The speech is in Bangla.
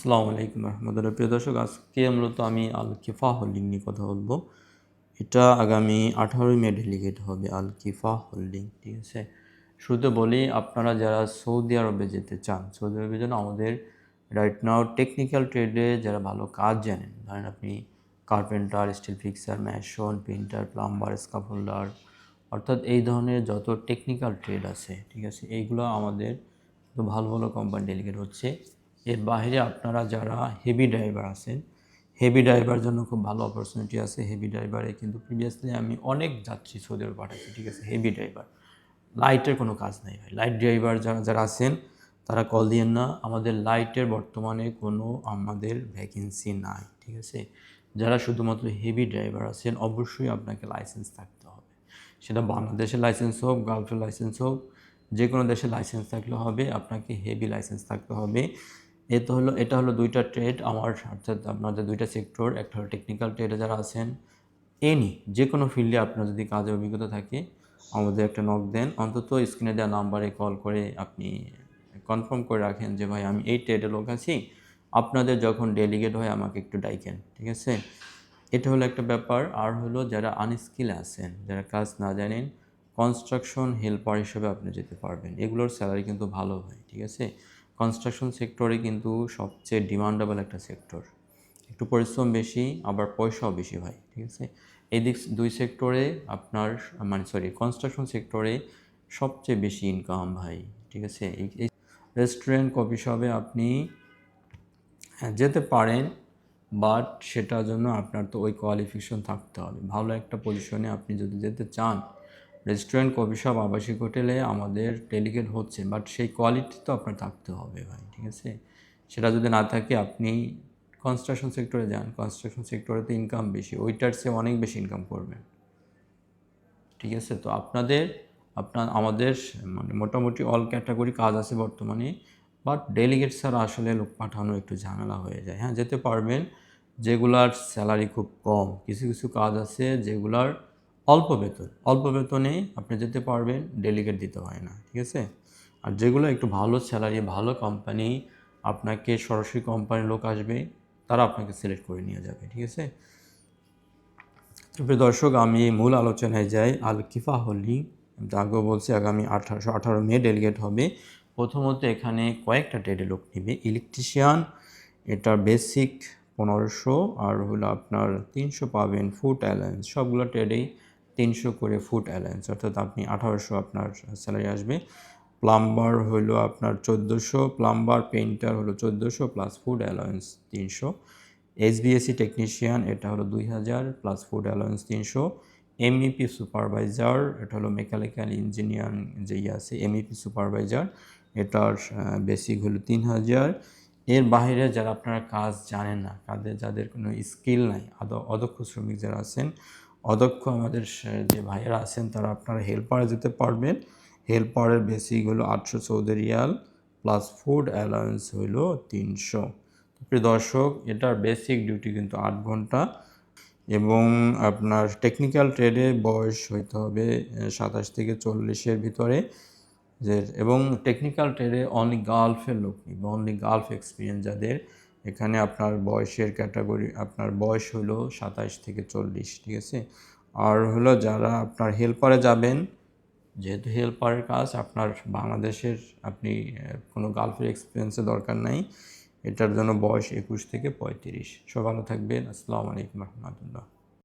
আসসালামু আলাইকুম রহমতুল্লাহ। প্রিয় দর্শক, আজকে মূলত আমি আল কিফা হোল্ডিং নিয়ে কথা বলবো। এটা আগামী 18 মে ডেলিগেট হবে আল কিফা হোল্ডিং, ঠিক আছে। শুরুতে বলি, আপনারা যারা সৌদি আরবে যেতে চান, সৌদি আরবের জন্য আমাদের রাইট নাও টেকনিক্যাল ট্রেডে যারা ভালো কাজ জানেন, ধরেন আপনি carpenter, still fixer, mason, painter, plumber, scaffolder, অর্থাৎ এই ধরনের যত টেকনিক্যাল ট্রেড আছে, ঠিক আছে, এইগুলো আমাদের তো ভালো ভালো কোম্পানি ডেলিগেট হচ্ছে। এর বাইরে আপনারা যারা হেভি ড্রাইভার আছেন, হেভি ড্রাইভার জন্য খুব ভালো অপরচুনিটি আছে। হেভি ড্রাইভারে কিন্তু প্রিভিয়াসলি আমি অনেক যাত্রী সৌদি আরবে পাঠাচ্ছি, ঠিক আছে। হেভি ড্রাইভার, লাইটের কোনো কাজ নেই ভাই। লাইট ড্রাইভার যারা যারা আছেন তারা কল দিয়েন না, আমাদের লাইটের বর্তমানে কোনো আমাদের ভ্যাকেন্সি নাই, ঠিক আছে। যারা শুধুমাত্র হেভি ড্রাইভার আছেন অবশ্যই আপনাকে লাইসেন্স থাকতে হবে, সেটা বাংলাদেশের লাইসেন্স হোক, গালফের লাইসেন্স হোক, যে কোনো দেশের লাইসেন্স থাকলে হবে। আপনাকে হেভি লাইসেন্স থাকতে হবে। এটা হলো দুইটা ট্রেড আমার, অর্থাৎ আপনাদের দুইটা সেক্টর। একটা হলো টেকনিক্যাল ট্রেডে যারা আছেন, যে কোনো ফিল্ডে আপনার যদি কাজের অভিজ্ঞতা থাকে আমাদের একটা নক দেন। অন্তত স্ক্রিনে দেওয়া নাম্বারে কল করে আপনি কনফার্ম করে রাখেন যে ভাই আমি এই ট্রেডে লোক আছি, আপনাদের যখন ডেলিগেট হয় আমাকে একটু ডাইকেন, ঠিক আছে। এটা হলো একটা ব্যাপার। আর হলো যারা আনস্কিল আছেন, যারা কাজ না জানেন, কনস্ট্রাকশন হেল্পার হিসেবে আপনি যেতে পারবেন। এগুলোর স্যালারি কিন্তু ভালো হয়, ঠিক আছে। কনস্ট্রাকশন সেক্টরে কিন্তু সবচেয়ে ডিমান্ডেবল একটা সেক্টর, একটু পরিশ্রম বেশি, আবার পয়সাও বেশি ভাই, ঠিক আছে। এই দুই সেক্টরে আপনার কনস্ট্রাকশন সেক্টরে সবচেয়ে বেশি ইনকাম ভাই, ঠিক আছে। এই রেস্টুরেন্ট, কফি শপে আপনি যেতে পারেন, বাট সেটার জন্য আপনার তো ওই কোয়ালিফিকেশন থাকতে হবে। ভালো একটা পজিশনে আপনি যদি যেতে চান, রেস্টুরেন্ট, কফি শপ, আবাসিক হোটেলে আমাদের ডেলিগেট হচ্ছে, বাট সেই কোয়ালিটি তো আপনার থাকতে হবে ভাই, ঠিক আছে। সেটা যদি না থাকে আপনি কনস্ট্রাকশন সেক্টরে যান, কনস্ট্রাকশন সেক্টরে তো ইনকাম বেশি, ওইটার চেয়ে অনেক বেশি ইনকাম করবেন, ঠিক আছে। তো আমাদের মানে মোটামুটি অল ক্যাটাগরি কাজ আছে বর্তমানে, বাট ডেলিগেট ছাড়া আসলে লোক পাঠানো একটু ঝামেলা হয়ে যায়। হ্যাঁ, যেতে পারবেন, যেগুলার স্যালারি খুব কম। কিছু কিছু কাজ আছে যেগুলার অল্প বেতনে আপনি যেতে পারবেন, ডেলিগেট দিতে হয় না, ঠিক আছে। আর যেগুলো একটু ভালো স্যালারি, ভালো কোম্পানি, আপনাকে সরাসরি কোম্পানির লোক আসবে, তারা আপনাকে সিলেক্ট করে নিয়ে যাবে, ঠিক আছে। প্রিয় দর্শক, আমি মূল আলোচনায় যাই। আল কিফা হোল্ডিং, আগেও বলছি, আগামী 18 মে ডেলিগেট হবে। প্রথমত এখানে কয়েকটা ট্রেডে লোক নেবে। ইলেকট্রিশিয়ান, এটার বেসিক 1500, আর হলো আপনার 300 পাবেন ফুড অ্যালায়েন্স। সবগুলো ট্রেডেই 300 করে ফুড অ্যালায়েন্স, অর্থাৎ আপনি 1800 আপনার স্যালারি আসবে। প্লাম্বার হলো আপনার 1400, প্লাম্বার পেইন্টার হলো 1400 plus food alliance 300। SBAC technician, এটা হলো 2000 plus food allowance 300। MEP supervisor, এটা হলো মেকানিক্যাল ইঞ্জিনিয়ার যেই আছে, এমইপি সুপারভাইজার, এটার বেসিক হলো 3000। এর বাইরে যারা আপনারা কাজ জানেন না, যাদের কোনো স্কিল নাই, অদক্ষ শ্রমিক যারা আছেন, অদক্ষ আমাদের যে ভাইয়েরা আছেন, তারা আপনারা হেল্পারে যেতে পারবেন। হেল্পারের বেসিক হলো 800 Saudi Real plus food allowance হলো 300। প্রিয় দর্শক, এটার বেসিক ডিউটি কিন্তু 8 ঘন্টা, এবং আপনার টেকনিক্যাল ট্রেডে বয়স হইতে হবে 27 থেকে 40-এর ভিতরে। এবং টেকনিক্যাল ট্রেডে অনলি গালফের লোক নিবে, অনলি গালফ এক্সপিরিয়েন্স যাদের। এখানে আপনার বয়সের ক্যাটাগরি, আপনার বয়স হলো 27 থেকে 40, ঠিক আছে। আর হলো যারা আপনার হেল্পারে যাবেন, যেহেতু হেল্পারের কাজ আপনার বাংলাদেশের, আপনি কোনো গালফের এক্সপিরিয়েন্সের দরকার নাই, এটার জন্য বয়স 21 থেকে 35। সব ভালো থাকবেন। আসসালামু আলাইকুম রহমতুল্লাহ।